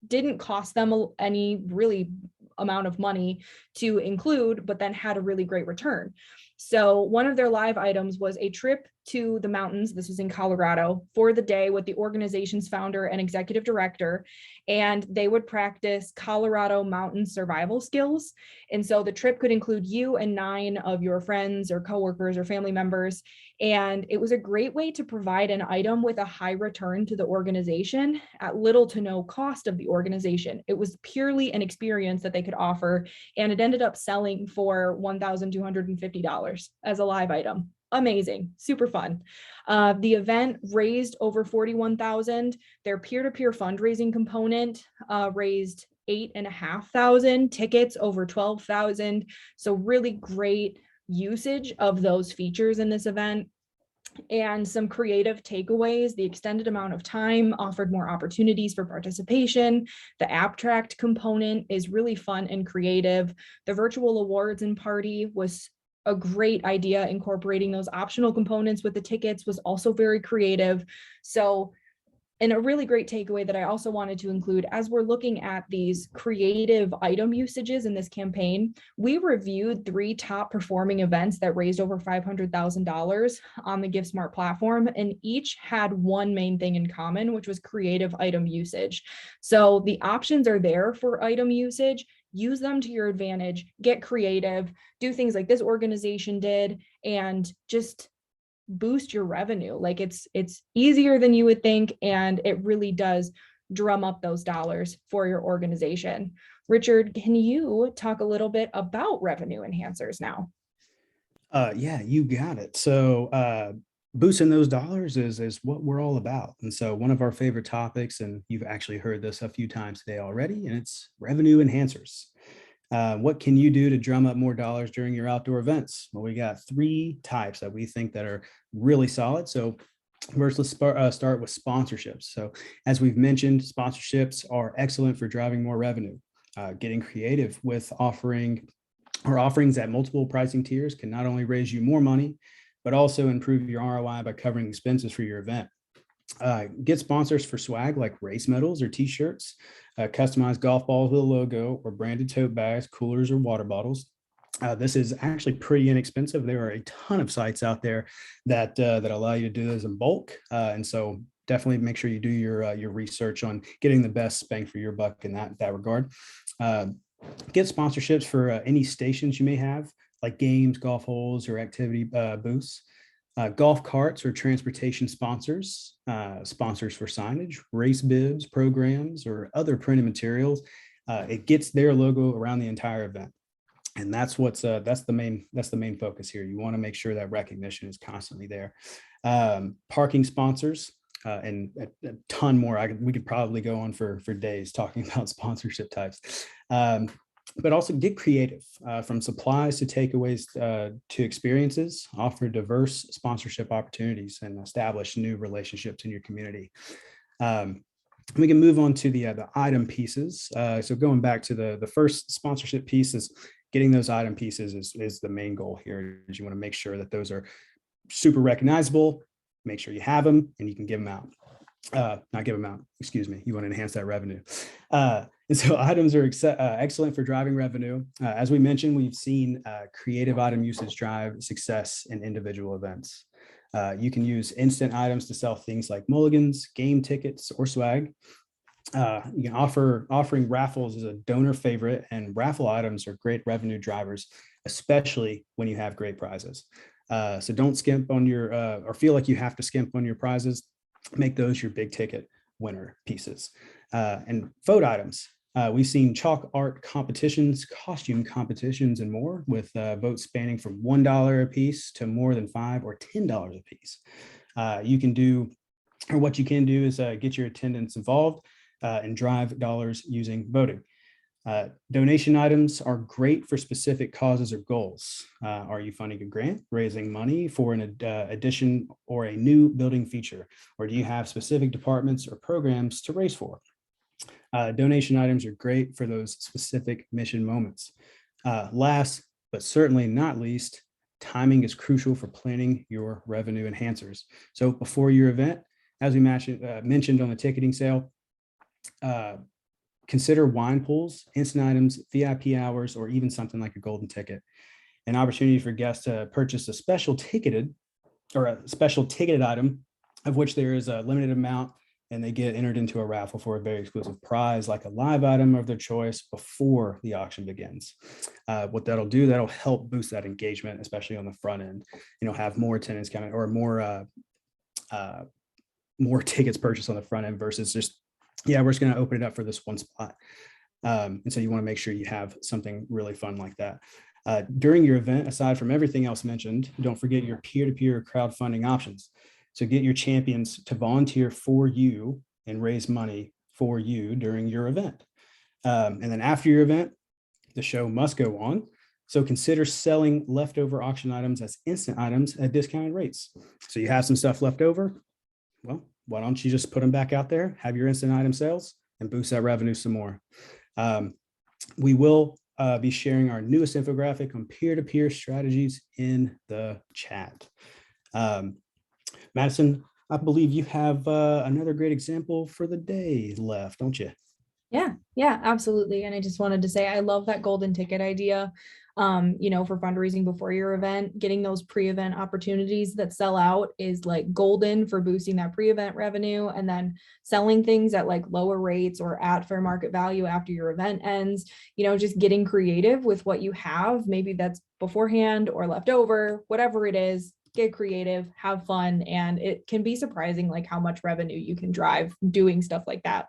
didn't cost them any really amount of money to include, but then had a really great return. So one of their live items was a trip to the mountains. This was in Colorado for the day with the organization's founder and executive director, and they would practice Colorado mountain survival skills. And so the trip could include you and 9 of your friends or coworkers or family members. And it was a great way to provide an item with a high return to the organization at little to no cost of the organization. It was purely an experience that they could offer, and it ended up selling for $1,250 as a live item. Amazing, super fun. The event raised over $41,000. Their peer-to-peer fundraising component raised $8,500, tickets over $12,000. So really great usage of those features in this event. And some creative takeaways: the extended amount of time offered more opportunities for participation. The abstract component is really fun and creative. The virtual awards and party was a great idea. Incorporating those optional components with the tickets was also very creative. So, and a really great takeaway that I also wanted to include as we're looking at these creative item usages in this campaign, we reviewed 3 top performing events that raised over $500,000 on the GiveSmart platform, and each had one main thing in common, which was creative item usage. So the options are there for item usage. Use them to your advantage, get creative, do things like this organization did, and just boost your revenue. Like it's easier than you would think, and it really does drum up those dollars for your organization. Richard, can you talk a little bit about revenue enhancers now? Yeah, you got it. So boosting those dollars is what we're all about. And so one of our favorite topics, and you've actually heard this a few times today already, and it's revenue enhancers. What can you do to drum up more dollars during your outdoor events? Well, we got 3 types that we think that are really solid. So first, let's start with sponsorships. So as we've mentioned, sponsorships are excellent for driving more revenue. Getting creative with offerings at multiple pricing tiers can not only raise you more money, but also improve your ROI by covering expenses for your event. Get sponsors for swag like race medals or t-shirts, customized golf balls with a logo, or branded tote bags, coolers, or water bottles. This is actually pretty inexpensive. There are a ton of sites out there that allow you to do this in bulk, and so definitely make sure you do your research on getting the best bang for your buck in that regard. Get sponsorships for any stations you may have, like games, golf holes, or activity booths. Golf carts or transportation sponsors, sponsors for signage, race bibs, programs, or other printed materials. It gets their logo around the entire event, and that's the main focus here. You want to make sure that recognition is constantly there. parking sponsors, and a ton more. We could probably go on for days talking about sponsorship types. But also get creative, from supplies to takeaways to experiences. Offer diverse sponsorship opportunities and establish new relationships in your community. We can move on to the item pieces. So going back to the first sponsorship piece, is getting those item pieces is the main goal here. Is you want to make sure that those are super recognizable, make sure you have them, and you can give them out. Not give them out, excuse me. You want to enhance that revenue. And so items are excellent for driving revenue. As we mentioned, we've seen creative item usage drive success in individual events. You can use instant items to sell things like mulligans, game tickets, or swag. You can offering raffles is a donor favorite, and raffle items are great revenue drivers, especially when you have great prizes. So don't skimp on your or feel like you have to skimp on your prizes. Make those your big ticket winner pieces. And vote items. We've seen chalk art competitions, costume competitions, and more, with votes spanning from $1 a piece to more than $5 or $10 a piece. What you can do is get your attendants involved and drive dollars using voting. Donation items are great for specific causes or goals. Are you funding a grant, raising money for an addition or a new building feature? Or do you have specific departments or programs to raise for? Donation items are great for those specific mission moments. Last, but certainly not least, timing is crucial for planning your revenue enhancers. So before your event, as we mentioned on the ticketing sale, consider wine pools, instant items, VIP hours, or even something like a golden ticket. An opportunity for guests to purchase a special ticketed item, of which there is a limited amount, and they get entered into a raffle for a very exclusive prize, like a live item of their choice, before the auction begins. What that'll do, that'll help boost that engagement, especially on the front end. Have more attendance coming, or more tickets purchased on the front end versus just, we're just going to open it up for this one spot. And so you want to make sure you have something really fun like that. During your event, aside from everything else mentioned, don't forget your peer-to-peer crowdfunding options. So get your champions to volunteer for you and raise money for you during your event. And then after your event, the show must go on. So consider selling leftover auction items as instant items at discounted rates. So you have some stuff left over. Well, why don't you just put them back out there, have your instant item sales, and boost that revenue some more. We will be sharing our newest infographic on peer-to-peer strategies in the chat. Madison, I believe you have another great example for the day left, don't you? Yeah, absolutely. And I just wanted to say, I love that golden ticket idea. For fundraising before your event, getting those pre-event opportunities that sell out is like golden for boosting that pre-event revenue, and then selling things at like lower rates or at fair market value after your event ends. Just getting creative with what you have. Maybe that's beforehand or left over, whatever it is. Get creative, have fun, and it can be surprising like how much revenue you can drive doing stuff like that.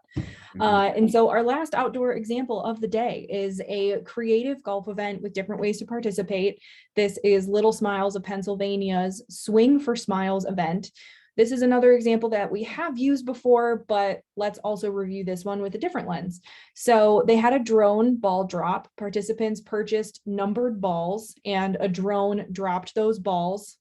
And so our last outdoor example of the day is a creative golf event with different ways to participate. This is Little Smiles of Pennsylvania's Swing for Smiles event. This is another example that we have used before, but let's also review this one with a different lens. So they had a drone ball drop. Participants purchased numbered balls, and a drone dropped those balls.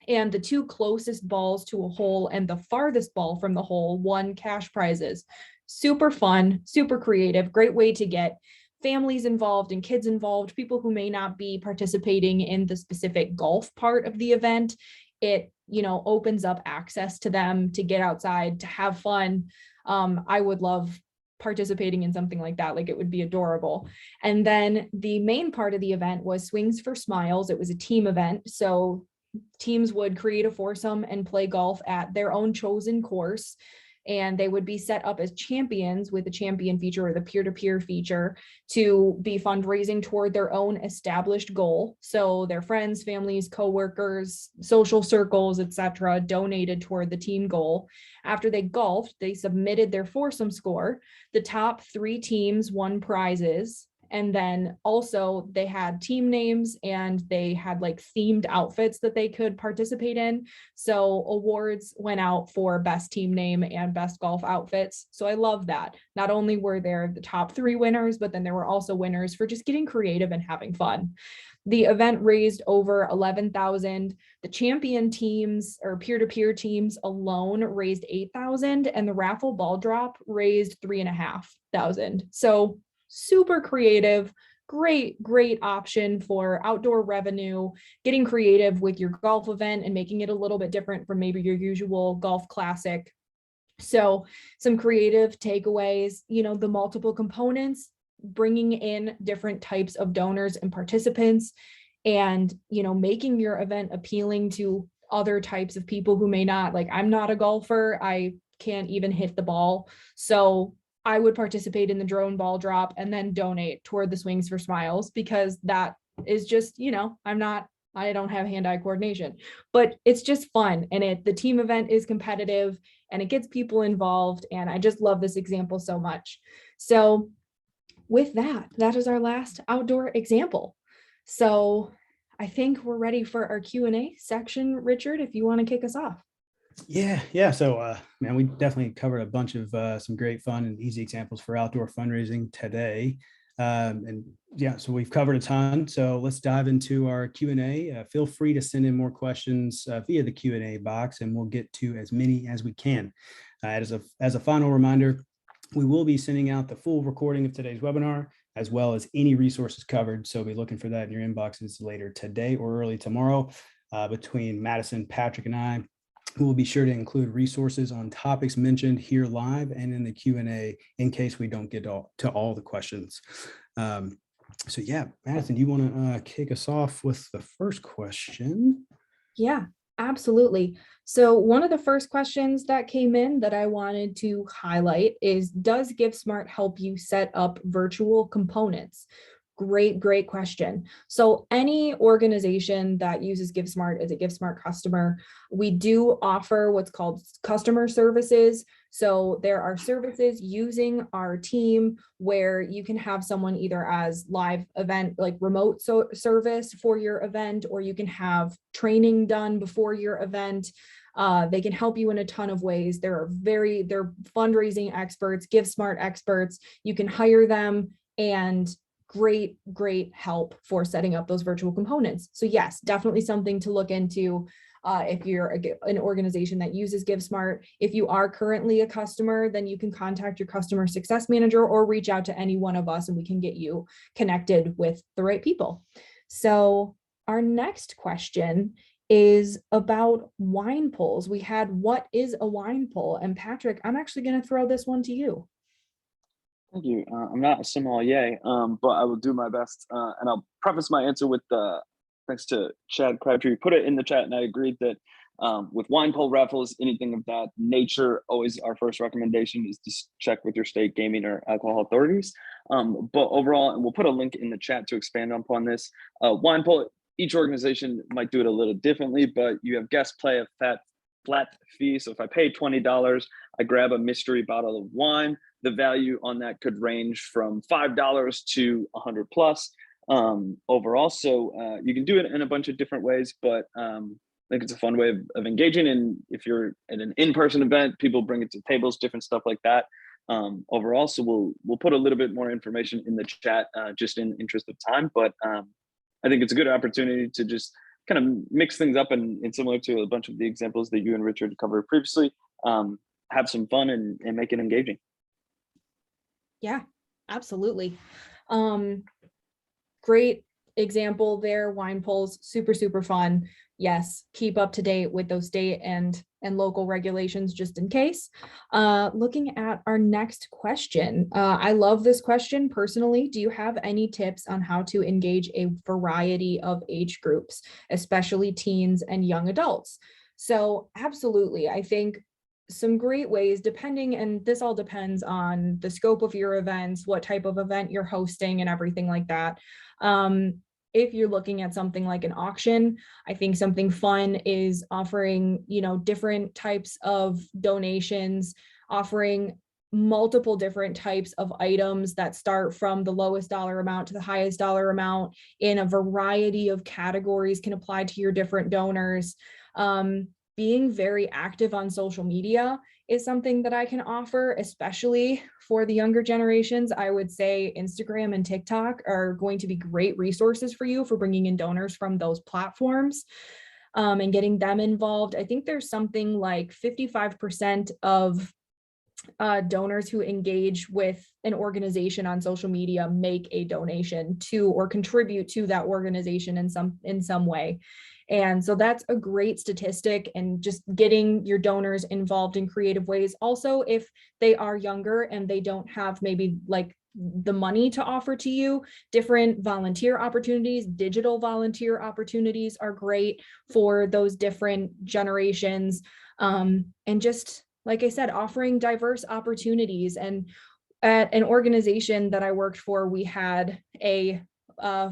And the two closest balls to a hole and the farthest ball from the hole won cash prizes. Super fun, super creative, great way to get families involved and kids involved, people who may not be participating in the specific golf part of the event. It, opens up access to them to get outside, to have fun. I would love participating in something like that. Like, it would be adorable. And then the main part of the event was Swings for Smiles. It was a team event. So teams would create a foursome and play golf at their own chosen course. And they would be set up as champions with the champion feature or the peer-to-peer feature to be fundraising toward their own established goal. So their friends, families, coworkers, social circles, etc., donated toward the team goal. After they golfed, they submitted their foursome score. The top 3 teams won prizes. And then also they had team names and they had like themed outfits that they could participate in. So awards went out for best team name and best golf outfits. So I love that. Not only were there the top 3 winners, but then there were also winners for just getting creative and having fun. The event raised over 11,000. The champion teams or peer-to-peer teams alone raised 8,000, and the raffle ball drop raised 3,500. So super creative, great option for outdoor revenue, getting creative with your golf event and making it a little bit different from maybe your usual golf classic. So some creative takeaways, the multiple components, bringing in different types of donors and participants, and making your event appealing to other types of people who may not, like, I'm not a golfer, I can't even hit the ball, so I would participate in the drone ball drop and then donate toward the Swings for Smiles, because that is just, I don't have hand-eye coordination, but it's just fun, and the team event is competitive and it gets people involved, and I just love this example so much. So with that is our last outdoor example. So I think we're ready for our Q&A section. Richard, if you want to kick us off. Yeah. So, man, we definitely covered a bunch of some great fun and easy examples for outdoor fundraising today. And yeah, so we've covered a ton. So let's dive into our Q&A. Feel free to send in more questions via the Q&A box, and we'll get to as many as we can. As a final reminder, we will be sending out the full recording of today's webinar, as well as any resources covered. So be looking for that in your inboxes later today or early tomorrow. Between Madison, Patrick, and I, we will be sure to include resources on topics mentioned here live and in the Q&A in case we don't get to all the questions. So yeah, Madison, do you want to kick us off with the first question? Yeah, absolutely. So one of the first questions that came in that I wanted to highlight is, does GiveSmart help you set up virtual components? Great question. So any organization that uses GiveSmart is a GiveSmart customer. We do offer what's called customer services. So there are services using our team where you can have someone either as live event, like remote service for your event, or you can have training done before your event. They can help you in a ton of ways. They're fundraising experts, GiveSmart experts. You can hire them, and great help for setting up those virtual components. So yes, definitely something to look into if you're an organization that uses GiveSmart. If you are currently a customer, then you can contact your customer success manager or reach out to any one of us and we can get you connected with the right people. So our next question is about wine pulls. We had, what is a wine pull? And Patrick, I'm actually going to throw this one to you. Thank you. I'm not a sommelier, but I will do my best. And I'll preface my answer with thanks to Chad Crabtree. Put it in the chat, and I agreed that with wine pull raffles, anything of that nature, always our first recommendation is to check with your state gaming or alcohol authorities. But overall, and we'll put a link in the chat to expand upon this, wine pull, each organization might do it a little differently, but you have guest play, a flat fee. So if I pay $20, I grab a mystery bottle of wine. The value on that could range from $5 to $100 plus overall. So you can do it in a bunch of different ways, but I think it's a fun way of engaging. And if you're at an in-person event, people bring it to tables, different stuff like that overall. So we'll put a little bit more information in the chat just in interest of time. But I think it's a good opportunity to just kind of mix things up, and similar to a bunch of the examples that you and Richard covered previously, have some fun and make it engaging. Yeah, absolutely. Great example there. Wine pulls, super fun. Yes, keep up to date with those state and local regulations just in case. Looking at our next question. I love this question personally. Do you have any tips on how to engage a variety of age groups, especially teens and young adults? So absolutely. I think some great ways, depending, and this all depends on the scope of your events, what type of event you're hosting and everything like that. If you're looking at something like an auction, I think something fun is offering, different types of donations, offering multiple different types of items that start from the lowest dollar amount to the highest dollar amount in a variety of categories can apply to your different donors. Being very active on social media is something that I can offer, especially for the younger generations. I would say Instagram and TikTok are going to be great resources for you for bringing in donors from those platforms. And getting them involved. I think there's something like 55% of donors who engage with an organization on social media make a donation to or contribute to that organization in some way. And so that's a great statistic, and just getting your donors involved in creative ways. Also, if they are younger and they don't have maybe like the money to offer to you, different volunteer opportunities, digital volunteer opportunities are great for those different generations. And just like I said, offering diverse opportunities. And at an organization that I worked for, we had a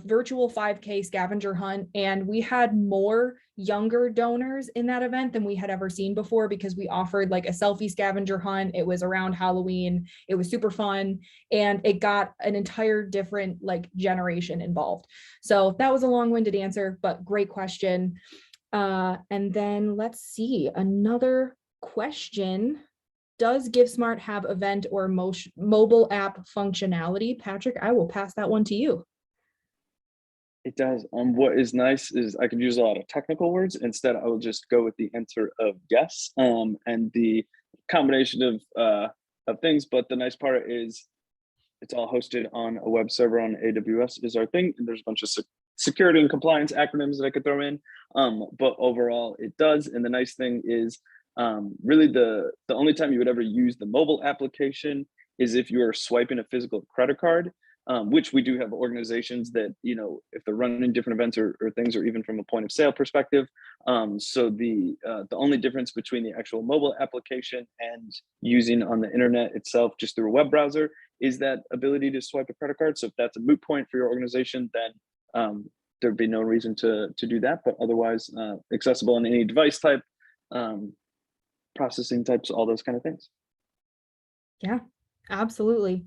virtual 5K scavenger hunt, and we had more younger donors in that event than we had ever seen before, because we offered like a selfie scavenger hunt. It was around Halloween. It was super fun, and it got an entire different like generation involved. So that was a long-winded answer, but great question. And then let's see, another question. Does GiveSmart have event or mobile app functionality? Patrick, I will pass that one to you. It does. What is nice is I could use a lot of technical words. Instead, I will just go with the answer of yes. And the combination of things. But the nice part is it's all hosted on a web server on AWS is our thing. And there's a bunch of security and compliance acronyms that I could throw in. But overall, it does. And the nice thing is really the only time you would ever use the mobile application is if you are swiping a physical credit card. Which we do have organizations that, you know, if they're running different events or things, or even from a point of sale perspective. So the only difference between the actual mobile application and using on the internet itself, just through a web browser, is that ability to swipe a credit card. So if that's a moot point for your organization, then there'd be no reason to do that. But otherwise, accessible on any device type, processing types, all those kind of things. Yeah, absolutely.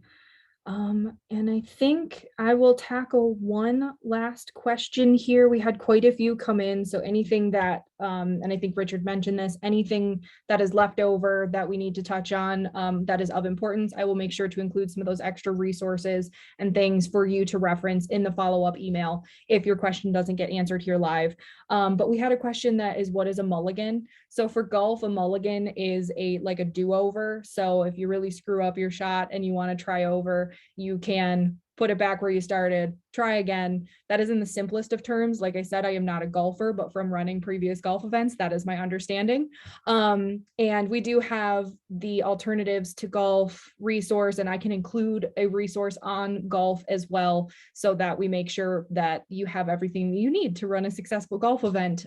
And I think I will tackle one last question here. We had quite a few come in. So anything that, and I think Richard mentioned this, anything that is left over that we need to touch on that is of importance, I will make sure to include some of those extra resources and things for you to reference in the follow-up email if your question doesn't get answered here live. But we had a question that is, what is a mulligan? So for golf, a mulligan is like a do-over. So if you really screw up your shot and you want to try over, you can put it back where you started, try again. That is in the simplest of terms. Like I said, I am not a golfer, but from running previous golf events, that is my understanding. And we do have the alternatives to golf resource, and I can include a resource on golf as well, so that we make sure that you have everything you need to run a successful golf event.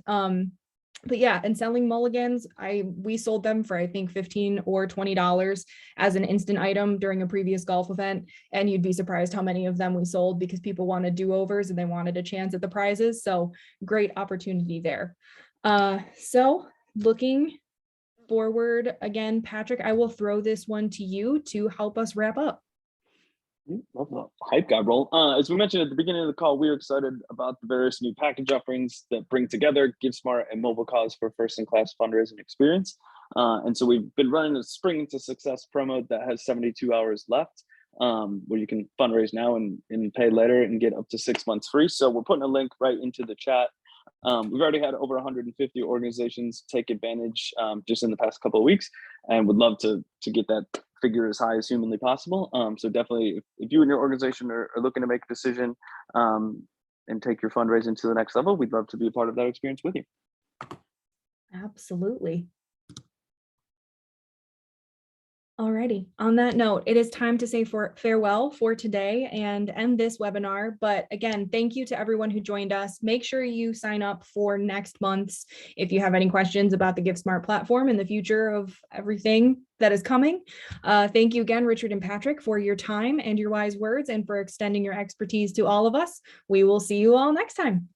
But yeah, and selling mulligans, we sold them for I think $15 or $20 as an instant item during a previous golf event, and you'd be surprised how many of them we sold because people wanted do-overs and they wanted a chance at the prizes. So great opportunity there. So looking forward again, Patrick, I will throw this one to you to help us wrap up. Love the hype guy roll. As we mentioned at the beginning of the call, we're excited about the various new package offerings that bring together GiveSmart and MobileCause for first-in-class fundraising experience. And so we've been running a Spring into Success promo that has 72 hours left, where you can fundraise now and pay later and get up to 6 months free. So we're putting a link right into the chat. We've already had over 150 organizations take advantage just in the past couple of weeks, and would love to get that figure as high as humanly possible. So definitely, if you and your organization are looking to make a decision and take your fundraising to the next level, we'd love to be a part of that experience with you. Absolutely. Alrighty, on that note, it is time to say farewell for today and end this webinar. But again, thank you to everyone who joined us. Make sure you sign up for next month's if you have any questions about the GiveSmart platform and the future of everything that is coming. Thank you again, Richard and Patrick, for your time and your wise words and for extending your expertise to all of us. We will see you all next time.